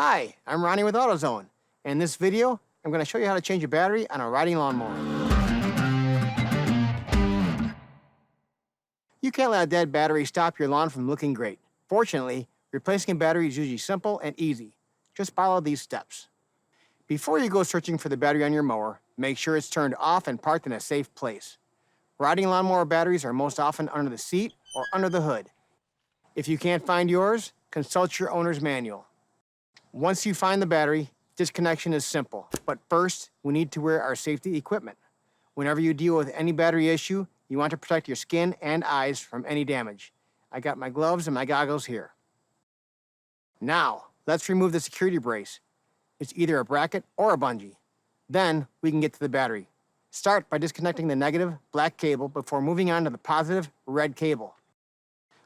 Hi, I'm Ronnie with AutoZone. In this video, I'm going to show you how to change a battery on a riding lawnmower. You can't let a dead battery stop your lawn from looking great. Fortunately, replacing a battery is usually simple and easy. Just follow these steps. Before you go searching for the battery on your mower, make sure it's turned off and parked in a safe place. Riding lawnmower batteries are most often under the seat or under the hood. If you can't find yours, consult your owner's manual. Once you find the battery, disconnection is simple. But first, we need to wear our safety equipment. Whenever you deal with any battery issue, you want to protect your skin and eyes from any damage. I got my gloves and my goggles here. Now, let's remove the security brace. It's either a bracket or a bungee. Then, we can get to the battery. Start by disconnecting the negative black cable before moving on to the positive red cable.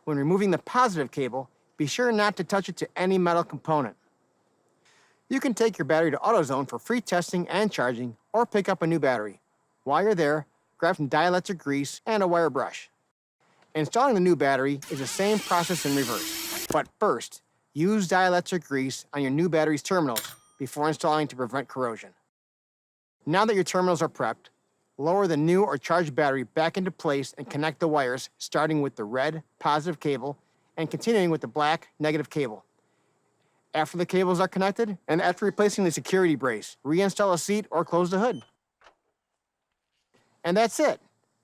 When removing the positive cable, be sure not to touch it to any metal component. You can take your battery to AutoZone for free testing and charging, or pick up a new battery. While you're there, grab some dielectric grease and a wire brush. Installing the new battery is the same process in reverse. But first, use dielectric grease on your new battery's terminals before installing to prevent corrosion. Now that your terminals are prepped, lower the new or charged battery back into place and connect the wires, starting with the red positive cable and continuing with the black negative cable. After the cables are connected, and after replacing the security brace, reinstall a seat or close the hood. And that's it.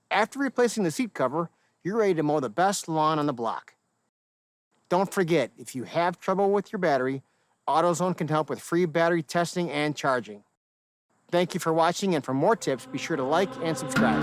After replacing the seat cover, you're ready to mow the best lawn on the block. Don't forget, if you have trouble with your battery, AutoZone can help with free battery testing and charging. Thank you for watching, and for more tips, be sure to like and subscribe.